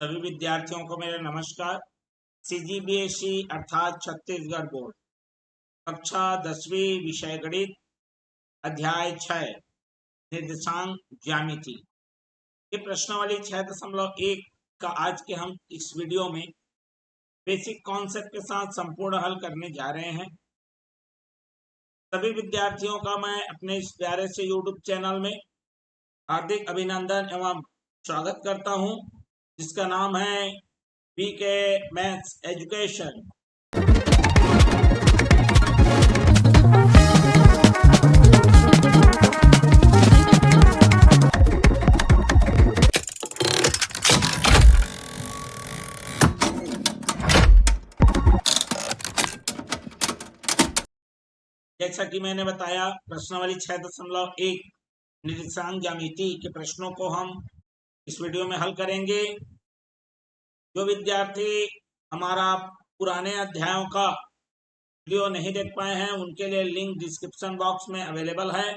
सभी विद्यार्थियों को मेरा नमस्कार। सीजीबीएसई अर्थात छत्तीसगढ़ बोर्ड कक्षा 10वीं विषय गणित अध्याय 6 निर्देशांक ज्यामिति ये प्रश्नावली 6.1 का आज के हम इस वीडियो में बेसिक कॉन्सेप्ट के साथ संपूर्ण हल करने जा रहे हैं। सभी विद्यार्थियों का मैं अपने इस प्यारे से यूट्यूब चैनल में हार्दिक अभिनंदन एवं स्वागत करता हूं, जिसका नाम है बीके मैथ्स एजुकेशन। जैसा कि मैंने बताया, प्रश्नावली 6.1 निर्देशांक ज्यामिति के प्रश्नों को हम इस वीडियो में हल करेंगे। जो विद्यार्थी हमारा पुराने अध्यायों का वीडियो नहीं देख पाए हैं, उनके लिए लिंक डिस्क्रिप्शन बॉक्स में अवेलेबल है,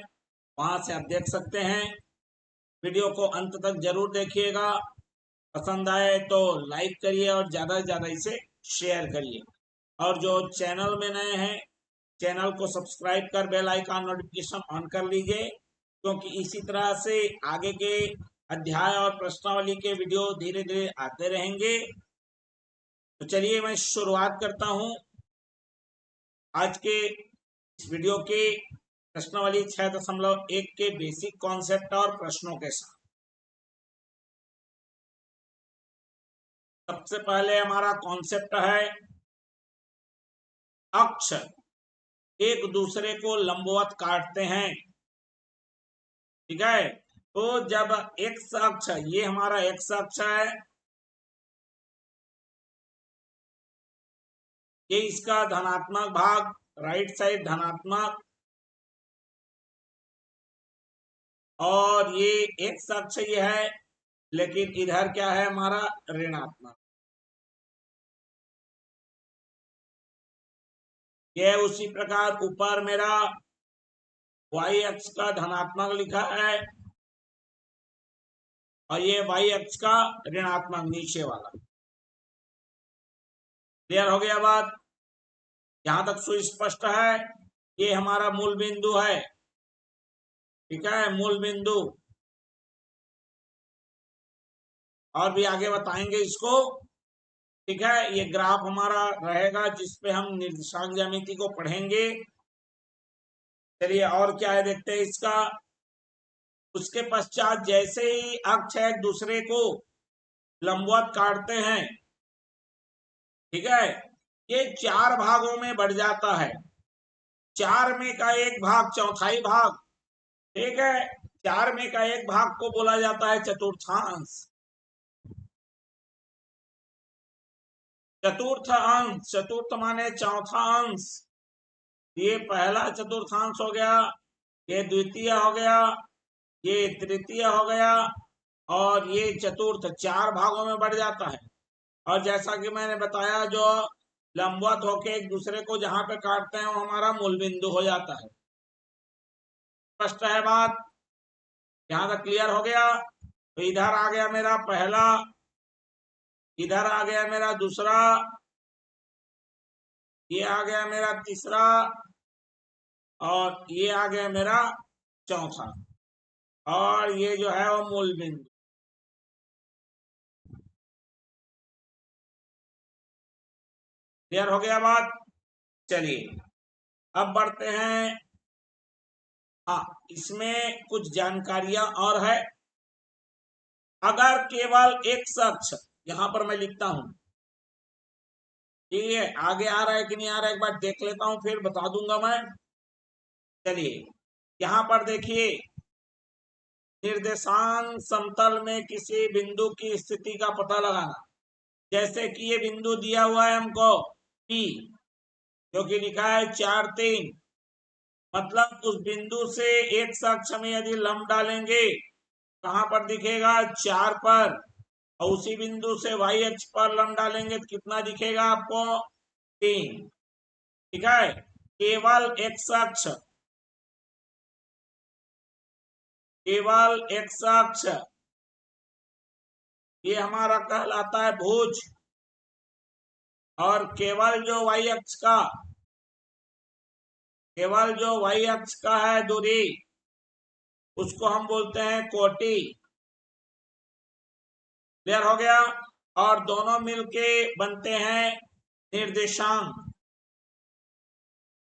वहां से आप देख सकते हैं। वीडियो को अंत तक जरूर देखिएगा। पसंद आए तो लाइक करिए और ज़्यादा से ज़्यादा इसे शेयर करिए। और जो चैनल में नए हैं, चैनल को सब्सक्राइब कर बेल आइकन नोटिफिकेशन ऑन कर लीजिए, क्योंकि इसी तरह से आगे के अध्याय और प्रश्नावली के वीडियो धीरे धीरे आते रहेंगे। तो चलिए मैं शुरुआत करता हूं आज के इस वीडियो की प्रश्नावली 6.1 के बेसिक कॉन्सेप्ट और प्रश्नों के साथ। सबसे पहले हमारा कॉन्सेप्ट है अक्ष एक दूसरे को लंबवत काटते हैं। ठीक है, तो जब एक्स अक्ष, ये हमारा एक्स अक्ष है, ये इसका धनात्मक भाग, राइट साइड धनात्मक, और ये एक्स अक्ष ये है, लेकिन इधर क्या है हमारा ऋणात्मक। ये उसी प्रकार ऊपर मेरा वाई अक्ष का धनात्मक लिखा है और ये वाई अक्ष का ऋणात्मक नीचे वाला। क्लियर हो गया बात? यहां तक सुस्पष्ट है। ये हमारा मूल बिंदु है। ठीक है, मूल बिंदु। और भी आगे बताएंगे इसको। ठीक है, ये ग्राफ हमारा रहेगा जिसपे हम निर्देशांक ज्यामिति को पढ़ेंगे। चलिए और क्या है देखते हैं इसका। उसके पश्चात जैसे ही अक्ष एक दूसरे को लंबवत काटते हैं, ठीक है, ये 4 भागों में बढ़ जाता है। 4 में का एक भाग चौथाई भाग, ठीक है, 4 में का एक भाग को बोला जाता है चतुर्थांश। चतुर्थ अंश, चतुर्थ माने चौथा अंश। ये पहला चतुर्थांश हो गया, ये द्वितीय हो गया, ये तृतीय हो गया, और ये चतुर्थ 4 भागों में बढ़ जाता है। और जैसा कि मैंने बताया, जो लंबवत होके एक दूसरे को जहां पे काटते हैं वो हमारा मूल बिंदु हो जाता है। स्पष्ट है बात? यहां तक क्लियर हो गया? तो इधर आ गया मेरा पहला, इधर आ गया मेरा दूसरा, ये आ गया मेरा तीसरा, और ये आ गया मेरा चौथा, और ये जो है वो मूल बिंदु। क्लियर हो गया बात? चलिए अब बढ़ते हैं। हाँ, इसमें कुछ जानकारियां और है। अगर केवल एक अक्ष, यहां पर मैं लिखता हूं, ठीक है, आगे आ रहा है कि नहीं आ रहा है एक बार देख लेता हूं, फिर बता दूंगा मैं। चलिए यहां पर देखिए, निर्देशांक समतल में किसी बिंदु की स्थिति का पता लगाना। जैसे कि ये बिंदु दिया हुआ है हमको P, जो कि लिखा है 4, 3, मतलब उस बिंदु से एक अक्ष में यदि लंब डालेंगे, कहां पर दिखेगा? 4 पर। और उसी बिंदु से वाई अक्ष पर लंब डालेंगे तो कितना दिखेगा आपको? 3। ठीक है, केवल एक्स अक्ष, केवल एक्स अक्ष, ये हमारा कहलाता है भुज। और केवल जो y अक्ष का है दूरी, उसको हम बोलते हैं कोटि। क्लियर हो गया। और दोनों मिलके बनते हैं निर्देशांक।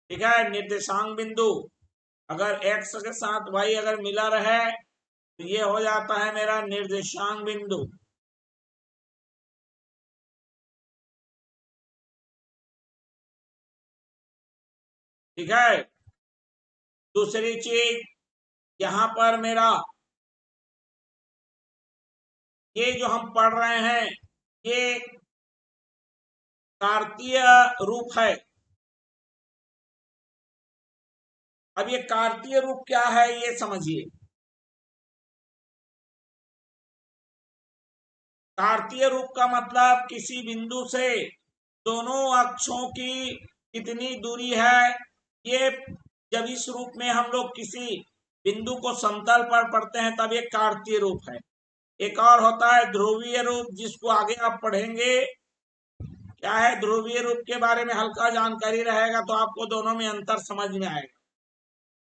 ठीक है, निर्देशांक बिंदु। अगर x के साथ y अगर मिला रहे तो ये हो जाता है मेरा निर्देशांक बिंदु। ठीक है। दूसरी चीज, यहां पर मेरा ये जो हम पढ़ रहे हैं ये कार्तीय रूप है। अब ये कार्तीय रूप क्या है ये समझिए। कार्तीय रूप का मतलब किसी बिंदु से दोनों अक्षों की कितनी दूरी है। ये जब इस रूप में हम लोग किसी बिंदु को समतल पर पढ़ते हैं तब ये कार्तीय रूप है। एक और होता है ध्रुवीय रूप, जिसको आगे आप पढ़ेंगे। क्या है ध्रुवीय रूप के बारे में हल्का जानकारी रहेगा तो आपको दोनों में अंतर समझ में आएगा।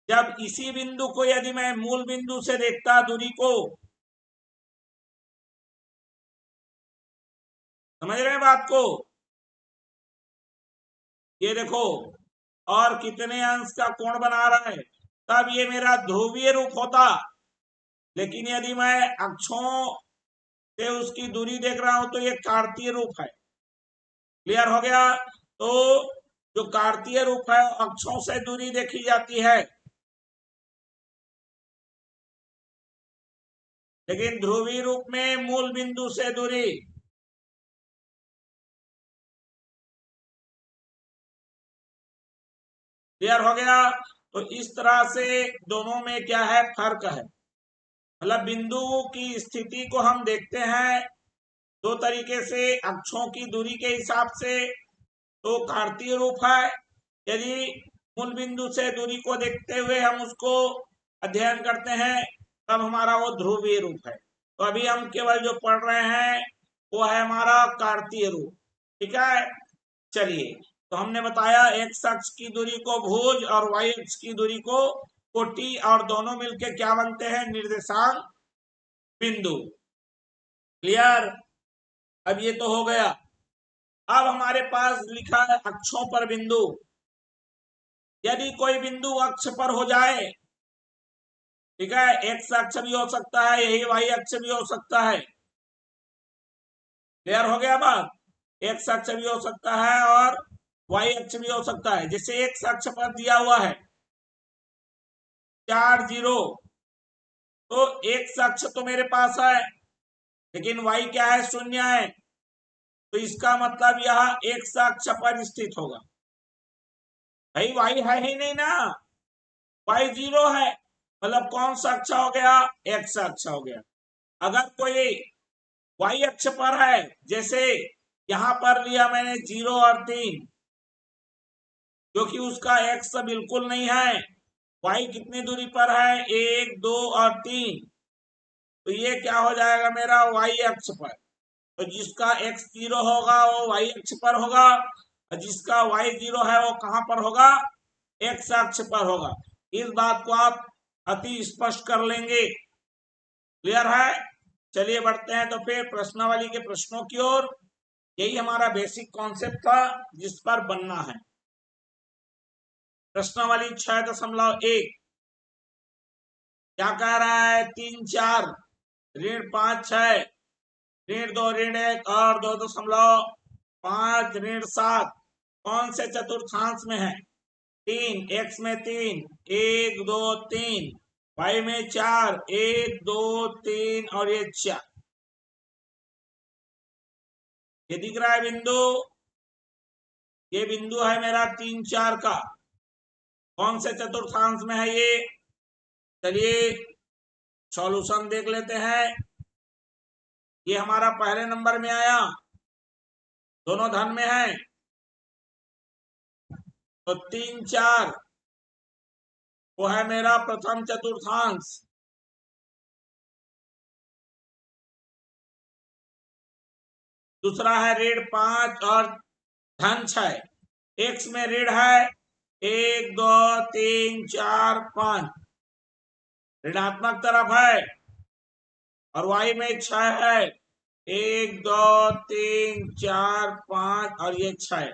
जब इसी बिंदु को यदि मैं मूल बिंदु से देखता दूरी को, समझ रहे हैं बात को, ये देखो, और कितने अंश का कोण बना रहा है, तब ये मेरा ध्रुवीय रूप होता। लेकिन यदि मैं अक्षों से उसकी दूरी देख रहा हूं तो ये कार्तीय रूप है। क्लियर हो गया। तो जो कार्तीय रूप है अक्षों से दूरी देखी जाती है, लेकिन ध्रुवीय रूप में मूल बिंदु से दूरी। क्लियर हो गया। तो इस तरह से दोनों में क्या है फर्क है। मतलब बिंदु की स्थिति को हम देखते हैं दो तरीके से, अक्षों की दूरी के हिसाब से तो कार्तीय रूप है। यदि मूल बिंदु से दूरी को देखते हुए हम उसको अध्ययन करते हैं तब हमारा वो ध्रुवीय रूप है। तो अभी हम केवल जो पढ़ रहे हैं वो है हमारा कार्तीय रूप। ठीक है। चलिए, तो हमने बताया x अक्ष की दूरी को भुज और y अक्ष की दूरी को कोटि, और दोनों मिलके क्या बनते हैं निर्देशांक बिंदु। क्लियर। अब ये तो हो गया। अब हमारे पास लिखा है अक्षों पर बिंदु। यदि कोई बिंदु अक्ष पर हो जाए, ठीक है, x अक्ष भी हो सकता है, यही y अक्ष भी हो सकता है। क्लियर हो गया बात। x अक्ष भी हो सकता है और y अक्ष भी हो सकता है। जैसे x अक्ष पर दिया हुआ है 4 0, तो x अक्ष तो मेरे पास है, लेकिन y क्या है, 0 है। तो इसका मतलब यह x अक्ष पर स्थित होगा। भाई y है ही नहीं ना, y 0 है। मतलब कौन सा अक्ष हो गया, x अक्ष हो गया। अगर कोई y अक्ष पर है, जैसे यहां पर लिया मैंने 0 और 3, क्योंकि उसका x बिल्कुल नहीं है। y कितनी दूरी पर है, 1 2 और 3, तो ये क्या हो जाएगा मेरा y अक्ष पर। तो जिसका x 0 होगा वो y अक्ष पर होगा, और जिसका y 0 है वो कहां पर होगा, x अक्ष पर होगा। इस बात को आप अति स्पष्ट कर लेंगे। क्लियर है। चलिए बढ़ते हैं तो फिर प्रश्नावली के प्रश्नों की ओर। यही हमारा बेसिक कॉन्सेप्ट था जिस पर बनना है। प्रश्नावली 6.1 क्या कह रहा है, 3 4 ऋण 5 6 ऋण 2 ऋण 1 और 2.5 ऋण 7 कौन से चतुर्थांश में है। 3, x में 3, 1 2 3, y में 4, 1 2 3 और ये 4। ये दिख रहा है बिंदु, ये बिंदु है मेरा 3 4 का। कौन से चतुर्थांश में है ये, चलिए सॉल्यूशन देख लेते हैं। ये हमारा पहले नंबर में आया, दोनों धन में है, तो 3 4 वो है मेरा प्रथम चतुर्थांश। दूसरा है ऋण 5 और धन 6। एक्स में ऋण है 1 2 3 4 5, ऋणात्मक तरफ है, और वाई में 6 है 1 2 3 4 5 और ये 6।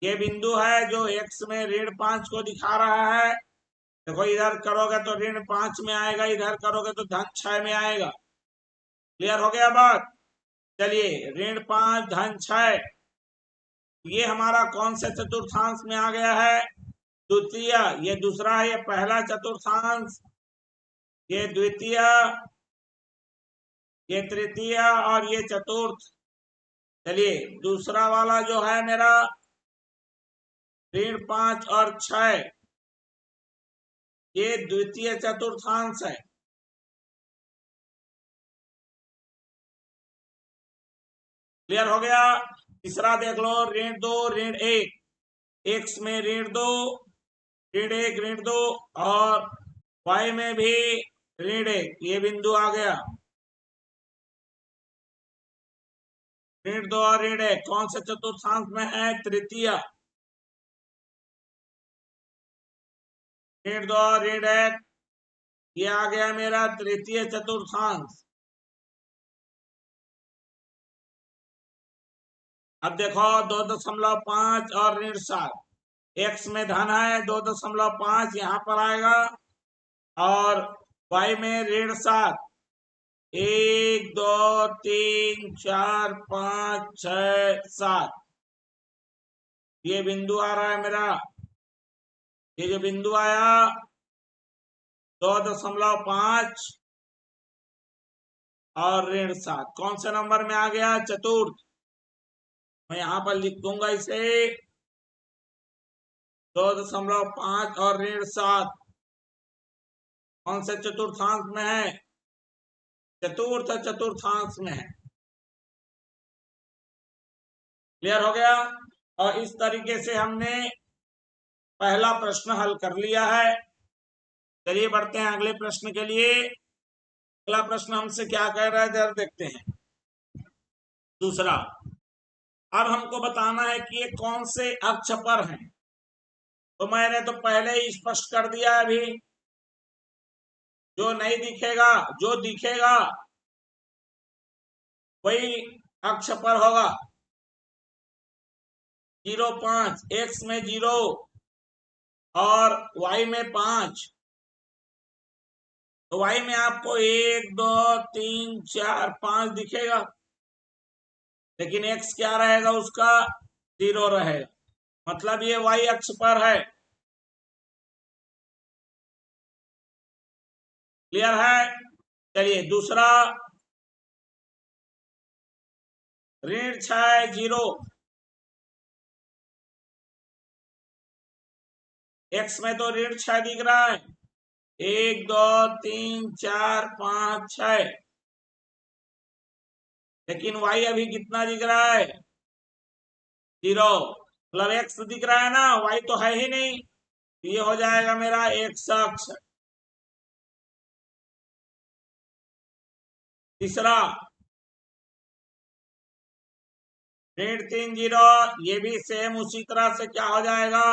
ये बिंदु है जो एक्स में ऋण 5 को दिखा रहा है। देखो इधर करोगे तो ऋण 5 में आएगा, इधर करोगे तो धन 6 में आएगा। क्लियर हो गया बात? चलिए, ऋण 5 धन 6, ये हमारा कौन से चतुर्थांश में आ गया है? द्वितीय। ये दूसरा है, ये पहला चतुर्थांश, ये द्वितीय, ये तृतीय और ये चतुर्थ। चलिए, दूसरा वाला जो है मेरा ऋण 5 और 6, ये द्वितीय चतुर्थांश है। क्लियर हो गया? तीसरा देख लो, ऋण 2 ऋण 1, एक्स में ऋण 2 ऋण 1 ऋण 2 और वाई में भी ऋण 1, ये बिंदु आ गया। ऋण 2 और ऋण 1 कौन से चतुर्थांश में है? तृतीय। ऋण 2 और ऋण 1 ये आ गया मेरा तृतीय चतुर्थांश। अब देखो 2.5 और ऋण 7, एक्स में धन है 2.5 यहाँ पर आएगा, और वाई में ऋण 7 1 2 3 4 5 6 7, ये बिंदु आ रहा है मेरा। ये जो बिंदु आया 2.5 और ऋण 7 कौन से नंबर में आ गया? चतुर्थ। मैं यहां पर लिख दूंगा इसे 2.5 और ऋण 7 कौन से चतुर्थांश में है? चतुर्थ चतुर्थांश में है। क्लियर हो गया? और इस तरीके से हमने पहला प्रश्न हल कर लिया है। चलिए बढ़ते हैं अगले प्रश्न के लिए। अगला प्रश्न हमसे क्या कह रहा है जरा देखते हैं। दूसरा, अब हमको बताना है कि ये कौन से अक्ष पर हैं। तो मैंने तो पहले ही स्पष्ट कर दिया है अभी। जो नहीं दिखेगा, जो दिखेगा वही अक्ष पर होगा। 0 5, एक्स में 0 और वाई में 5। तो वाई में आपको 1 2 3 4 5 दिखेगा, लेकिन एक्स क्या रहेगा? उसका 0 रहेगा, मतलब ये वाई अक्ष पर है। क्लियर है? चलिए दूसरा, ऋण 6 0, एक्स में तो ऋण 6 दिख रहा है 1 2 3 4 5 6, लेकिन वाई अभी कितना दिख रहा है? 0, मतलब एक्स दिख रहा है ना, वाई तो है ही नहीं। ये हो जाएगा मेरा एक्स अक्ष। तीसरा, ऋण 3 0, ये भी सेम उसी तरह से क्या हो जाएगा?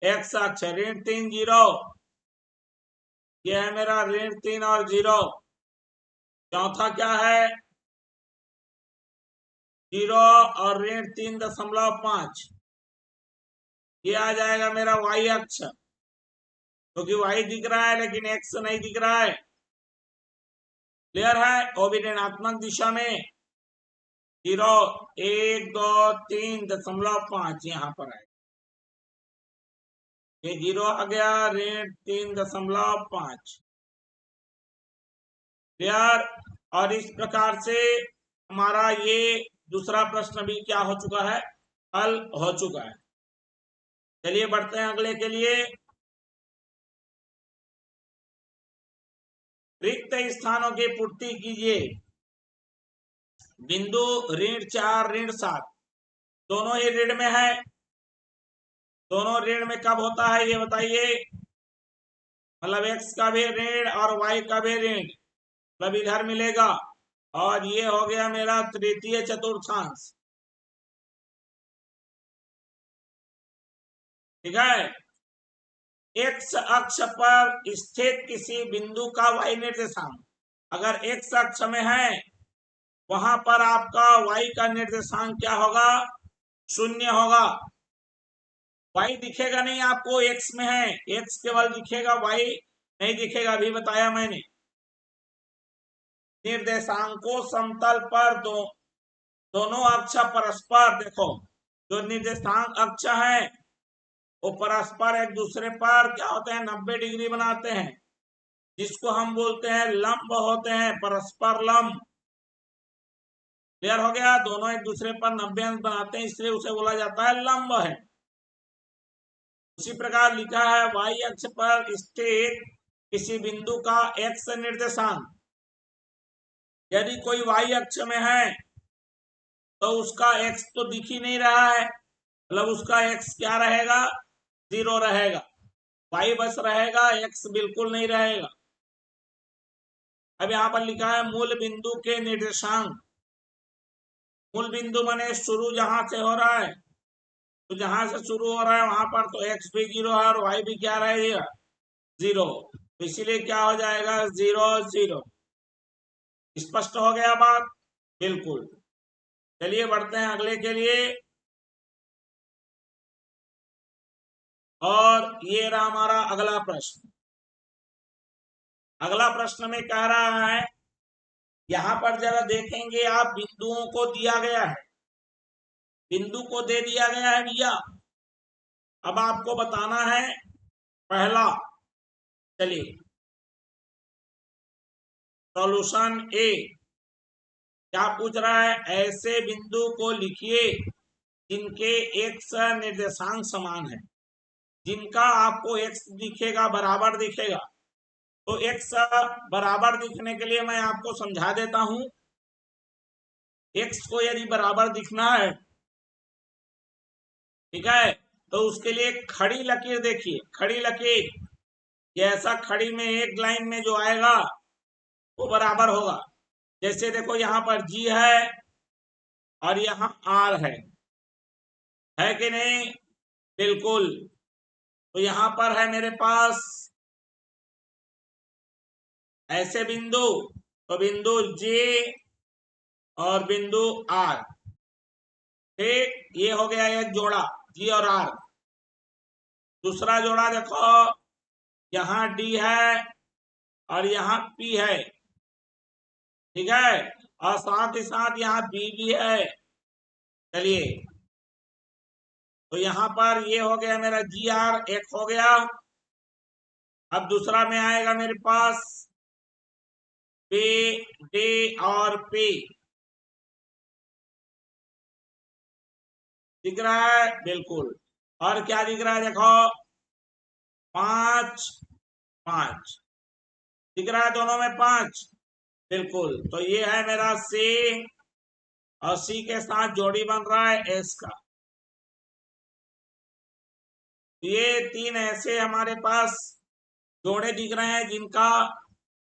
एक्स अक्ष। ऋण 3 0, ये है मेरा ऋण 3 और 0। चौथा क्या है? 0 और ऋण 3.5, ये आ जाएगा मेरा वाई अक्ष, क्योंकि वाई दिख रहा है लेकिन एक्स नहीं दिख रहा है। क्लियर है? वो भी ऋणात्मक दिशा में। 0 1 2 3.5 यहाँ पर है, ये 0 आ गया, ऋण 3.5। क्लियर? और इस प्रकार से हमारा ये दूसरा प्रश्न भी क्या हो चुका है? हल हो चुका है। चलिए बढ़ते हैं अगले के लिए। रिक्त स्थानों की पूर्ति कीजिए। बिंदु ऋण 4 ऋण 7 दोनों ही ऋण में है। दोनों ऋण में कब होता है ये बताइए? मतलब एक्स का भी ऋण और वाई का भी ऋण, मतलब इधर मिलेगा और ये हो गया मेरा तृतीय चतुर्थांश। ठीक है। एक्स अक्ष पर स्थित किसी बिंदु का y निर्देशांक, अगर एक्स अक्ष में है वहां पर आपका y का निर्देशांक क्या होगा? 0 होगा। y दिखेगा नहीं आपको, x में है, x केवल दिखेगा, y नहीं दिखेगा, अभी बताया मैंने। निर्देशांकों समतल पर दोनों अक्ष परस्पर, देखो जो निर्देशांक अक्ष है वो परस्पर एक दूसरे पर क्या होते हैं? 90 डिग्री बनाते हैं, जिसको हम बोलते हैं लंब होते हैं, परस्पर लंब। क्लियर हो गया? दोनों एक दूसरे पर 90 अंश बनाते हैं, इसलिए उसे बोला जाता है लंब है। उसी प्रकार लिखा है y अक्ष पर स्थित किसी बिंदु का x निर्देशांक, यदि कोई y अक्ष में है तो उसका x तो दिख ही नहीं रहा है, मतलब उसका x क्या रहेगा? 0 रहेगा। y बस रहेगा, x बिल्कुल नहीं रहेगा। अब यहाँ पर लिखा है मूल बिंदु के निर्देशांक। मूल बिंदु माने शुरू जहां से हो रहा है, तो जहां से शुरू हो रहा है वहां पर तो x भी 0 है और y भी क्या रहेगा? 0। तो इसीलिए क्या हो जाएगा? 0 0। स्पष्ट हो गया बात? बिल्कुल। चलिए बढ़ते हैं अगले के लिए। और ये रहा हमारा अगला प्रश्न। अगला प्रश्न में कह रहा है, यहां पर जरा देखेंगे आप, बिंदुओं को दिया गया है, बिंदु को दे दिया गया है भैया। अब आपको बताना है पहला। चलिए सॉल्यूशन ए क्या पूछ रहा है? ऐसे बिंदु को लिखिए जिनके एक्स निर्देशांक समान है, जिनका आपको एक्स दिखेगा, बराबर दिखेगा। तो एक्स बराबर दिखने के लिए मैं आपको समझा देता हूं। एक्स को यदि बराबर दिखना है, ठीक है, तो उसके लिए खड़ी लकीर देखिए, खड़ी लकीर, जैसा खड़ी में एक लाइन में जो आएगा वो बराबर होगा। जैसे देखो यहाँ पर जी है और यहाँ आर है कि नहीं? बिल्कुल। तो यहां पर है मेरे पास ऐसे बिंदु, तो बिंदु जे और बिंदु आर। ठीक, ये हो गया एक जोड़ा, जी और आर। दूसरा जोड़ा देखो, यहाँ डी है और यहाँ पी है, ठीक है, और साथ ही साथ यहाँ बी भी है। चलिए, तो यहाँ पर ये हो गया मेरा जी आर, एक हो गया। अब दूसरा में आएगा मेरे पास पी डी और पी। दिख रहा है? बिल्कुल। और क्या दिख रहा है? देखो 5 5 दिख रहा है, दोनों में 5। बिल्कुल। तो ये है मेरा सी, और सी के साथ जोड़ी बन रहा है एस का। ये तीन ऐसे हमारे पास जोड़े दिख रहे हैं जिनका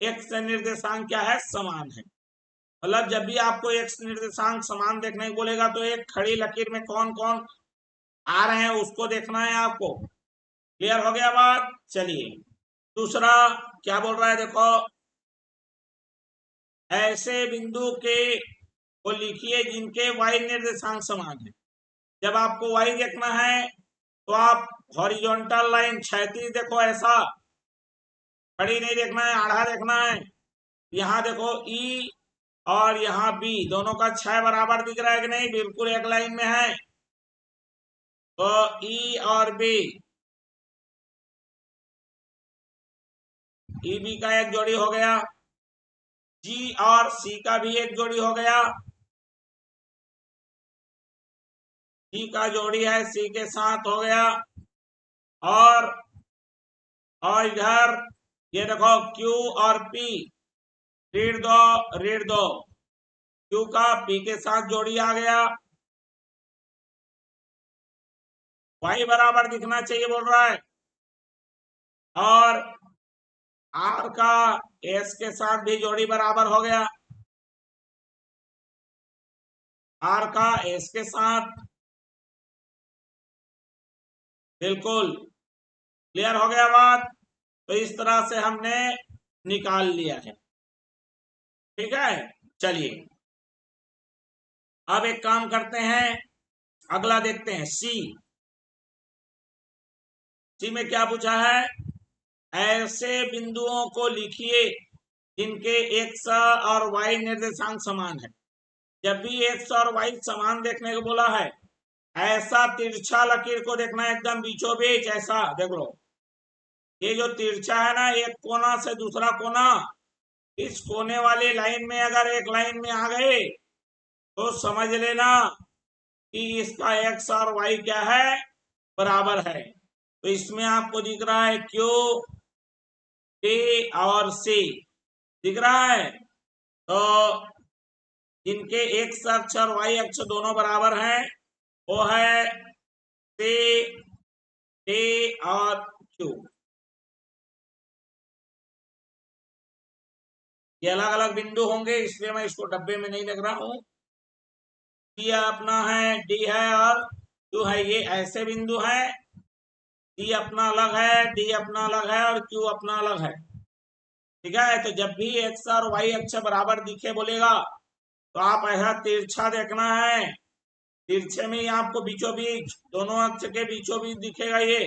एक्स निर्देशांक क्या है? समान है। मतलब जब भी आपको एक्स निर्देशांक समान देखने को बोलेगा तो एक खड़ी लकीर में कौन कौन आ रहे हैं उसको देखना है आपको। क्लियर हो गया बात? चलिए दूसरा क्या बोल रहा है, देखो ऐसे बिंदु के को लिखिए जिनके y निर्देशांक समान है। जब आपको y देखना है तो आप हॉरिजॉन्टल लाइन, क्षैतिज देखो, ऐसा खड़ी नहीं देखना है, आधा देखना है। यहाँ देखो E और यहाँ B, दोनों का क्षय बराबर दिख रहा है कि नहीं? बिल्कुल एक लाइन में है। तो E और B, EB का एक जोड़ी हो गया, G और C का भी एक जोड़ी हो गया। G का जोड़ी है C के साथ हो गया। और इधर ये देखो Q और P, रीड दो, Q का P के साथ जोड़ी आ गया। Y बराबर दिखना चाहिए बोल रहा है, और R का S के साथ भी जोड़ी बराबर हो गया। आर का एस के साथ। बिल्कुल क्लियर हो गया बात। तो इस तरह से हमने निकाल लिया है। ठीक है, चलिए अब एक काम करते हैं, अगला देखते हैं। सी में क्या पूछा है? ऐसे बिंदुओं को लिखिए जिनके एक्स और वाई निर्देशांक समान है। जब भी एक्स और वाई समान देखने को बोला है, ऐसा तिरछा लकीर को देखना है, एकदम बीचों बीच ऐसा देख लो। ये जो तिरछा है ना, एक कोना से दूसरा कोना, इस कोने वाली लाइन में अगर एक लाइन में आ गए तो समझ लेना कि इसका एक्स और वाई क्या है, बराबर है। तो इसमें आपको दिख रहा है क्यू, टी और सी दिख रहा है। तो जिनके एक्स अक्ष और वाई अक्ष दोनों बराबर हैं वो है सी, टी और क्यू। ये अलग अलग बिंदु होंगे, इसलिए मैं इसको डब्बे में नहीं लग रहा हूं। डी अपना है, डी है और क्यू है, ये ऐसे बिंदु है। डी अपना अलग है, डी अपना अलग है और क्यू अपना अलग है। ठीक है, तो जब भी एक्स और वाई अक्ष बराबर दिखे बोलेगा तो आप ऐसा तिरछा देखना है। तिरछे में ही आपको बीचों बीच, दोनों अक्ष के बीचों बीच दिखेगा ये।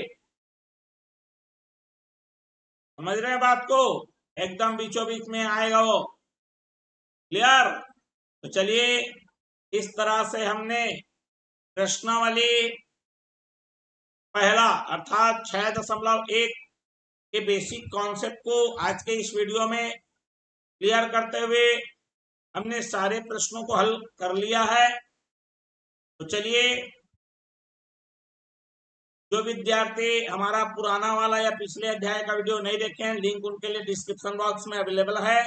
समझ रहे हैं बात को? एकदम बीचों बीच में आएगा वो। क्लियर? तो चलिए इस तरह से हमने प्रश्नावली पहला अर्थात 6.1 के बेसिक कॉन्सेप्ट को आज के इस वीडियो में क्लियर करते हुए हमने सारे प्रश्नों को हल कर लिया है। तो चलिए, जो विद्यार्थी हमारा पुराना वाला या पिछले अध्याय का वीडियो नहीं देखे हैं, लिंक उनके लिए डिस्क्रिप्शन बॉक्स में अवेलेबल है।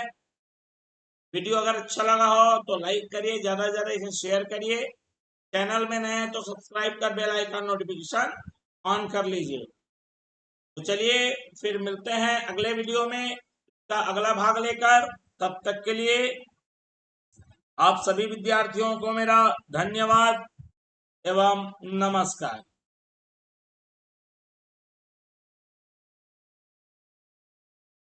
वीडियो अगर अच्छा लगा हो तो लाइक करिए, ज्यादा से ज्यादा इसे शेयर करिए। चैनल में नए हैं तो सब्सक्राइब कर बेल आइकन नोटिफिकेशन ऑन कर लीजिए। तो चलिए फिर मिलते हैं अगले वीडियो में का अगला भाग लेकर। तब तक के लिए आप सभी विद्यार्थियों को मेरा धन्यवाद एवं नमस्कार।